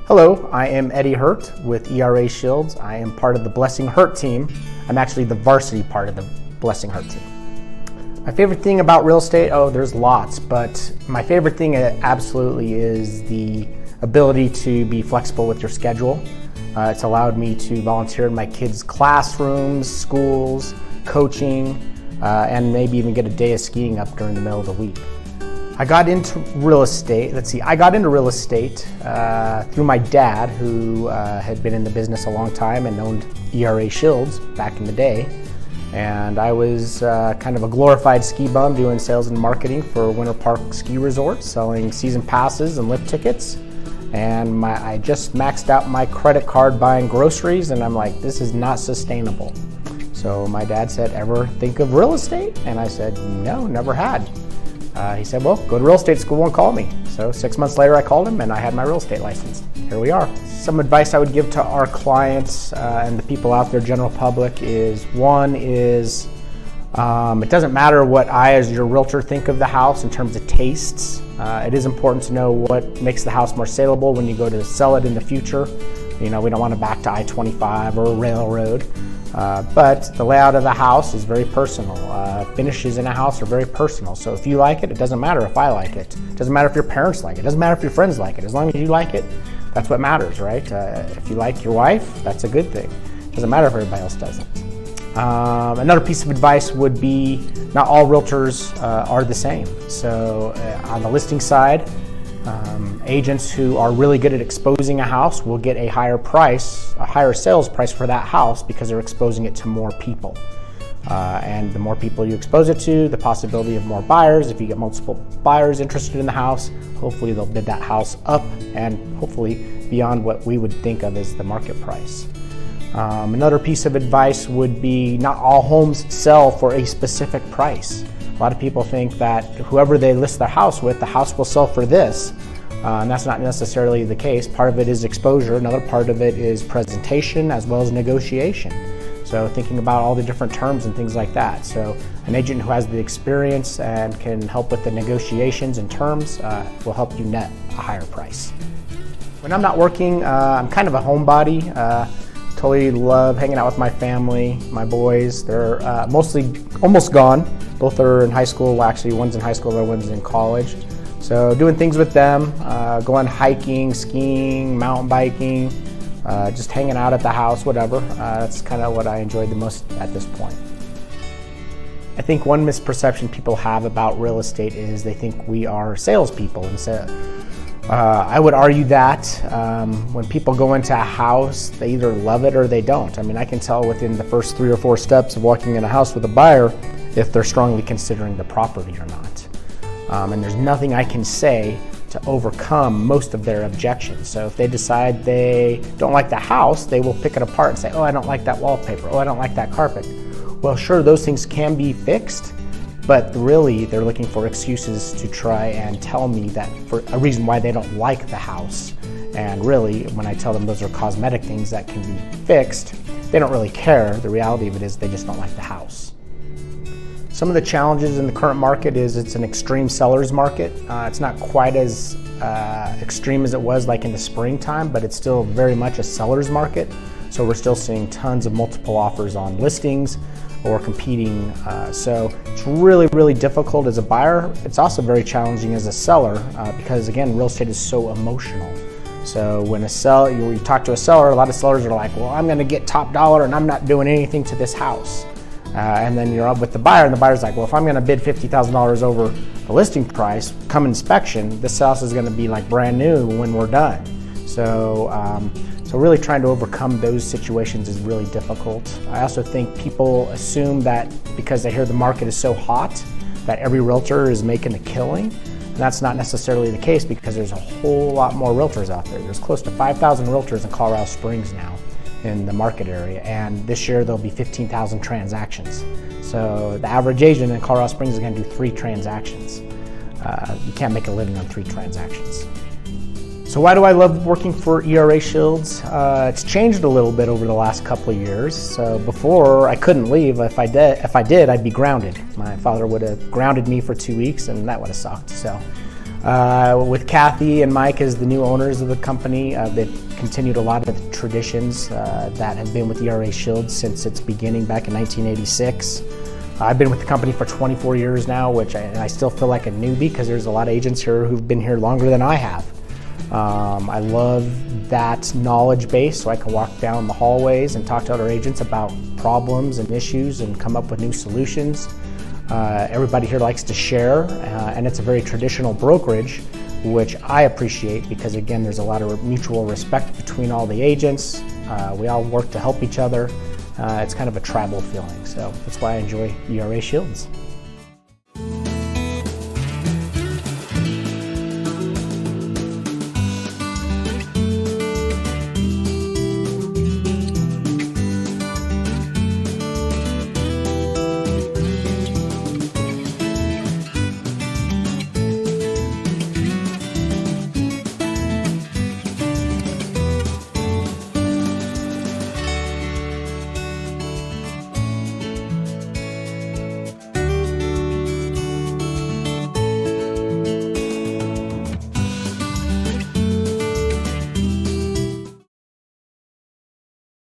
Hello, I am Eddie Hurt with ERA Shields. I am part of the Blessing Hurt team. I'm actually the varsity part of the Blessing Hurt team. My favorite thing about real estate, there's lots, but my favorite thing absolutely is the ability to be flexible with your schedule. It's allowed me to volunteer in my kids' classrooms, schools, coaching, and maybe even get a day of skiing up during the middle of the week. I got into real estate, through my dad, who had been in the business a long time and owned ERA Shields back in the day. And I was kind of a glorified ski bum doing sales and marketing for Winter Park ski resorts, selling season passes and lift tickets. And I just maxed out my credit card buying groceries, and I'm like, this is not sustainable. So my dad said, ever think of real estate? And I said, no, never had. He said, well, go to real estate school and call me. So 6 months later, I called him and I had my real estate license. Here we are. Some advice I would give to our clients and the people out there, general public, is it doesn't matter what I, as your realtor, think of the house in terms of tastes. It is important to know what makes the house more saleable when you go to sell it in the future. You know, we don't want to back to I-25 or a railroad. But the layout of the house is very personal. Finishes in a house are very personal. So if you like it, it doesn't matter if I like it. It doesn't matter if your parents like it. It doesn't matter if your friends like it. As long as you like it, that's what matters, right? If you like your wife, that's a good thing. It doesn't matter if everybody else doesn't. Another piece of advice would be not all realtors are the same. So on the listing side, agents who are really good at exposing a house will get a higher sales price for that house because they're exposing it to more people. And the more people you expose it to, the possibility of more buyers. If you get multiple buyers interested in the house, hopefully they'll bid that house up and hopefully beyond what we would think of as the market price. Another piece of advice would be not all homes sell for a specific price. A lot of people think that whoever they list their house with, the house will sell for this. And that's not necessarily the case. Part of it is exposure. Another part of it is presentation as well as negotiation. So thinking about all the different terms and things like that. So an agent who has the experience and can help with the negotiations and terms will help you net a higher price. When I'm not working, I'm kind of a homebody. Totally love hanging out with my family, my boys. They're mostly almost gone. Both are in high school. Well, actually, one's in high school, the other one's in college. So doing things with them, going hiking, skiing, mountain biking, just hanging out at the house, whatever. That's kind of what I enjoyed the most at this point. I think one misperception people have about real estate is they think we are salespeople. And so I would argue that when people go into a house, they either love it or they don't. I mean, I can tell within the first 3 or 4 steps of walking in a house with a buyer if they're strongly considering the property or not. And there's nothing I can say to overcome most of their objections. So if they decide they don't like the house, they will pick it apart and say, oh, I don't like that wallpaper. Oh, I don't like that carpet. Well, sure, those things can be fixed, but really they're looking for excuses to try and tell me that for a reason why they don't like the house. And really, when I tell them those are cosmetic things that can be fixed, they don't really care. The reality of it is they just don't like the house. Some of the challenges in the current market is it's an extreme seller's market. It's not quite as extreme as it was like in the springtime, but it's still very much a seller's market. So we're still seeing tons of multiple offers on listings or competing. So it's really, really difficult as a buyer. It's also very challenging as a seller because, again, real estate is so emotional. So when you talk to a seller, a lot of sellers are like, well, I'm going to get top dollar and I'm not doing anything to this house. And then you're up with the buyer, and the buyer's like, well, if I'm going to bid $50,000 over the listing price, come inspection, this house is going to be like brand new when we're done. So really trying to overcome those situations is really difficult. I also think people assume that because they hear the market is so hot, that every realtor is making a killing. And that's not necessarily the case because there's a whole lot more realtors out there. There's close to 5,000 realtors in Colorado Springs now in the market area, and this year there'll be 15,000 transactions. So the average agent in Colorado Springs is going to do 3 transactions. You can't make a living on 3 transactions. So why do I love working for ERA Shields? It's changed a little bit over the last couple of years. So before, I couldn't leave. If I did, I'd be grounded. My father would have grounded me for 2 weeks, and that would have sucked. So With Kathy and Mike as the new owners of the company, they've continued a lot of the traditions that have been with ERA Shields since its beginning back in 1986. I've been with the company for 24 years now, which I still feel like a newbie because there's a lot of agents here who've been here longer than I have. I love that knowledge base, so I can walk down the hallways and talk to other agents about problems and issues and come up with new solutions. Everybody here likes to share, and it's a very traditional brokerage, which I appreciate because, again, there's a lot of mutual respect between all the agents. We all work to help each other. It's kind of a tribal feeling, so that's why I enjoy ERA Shields.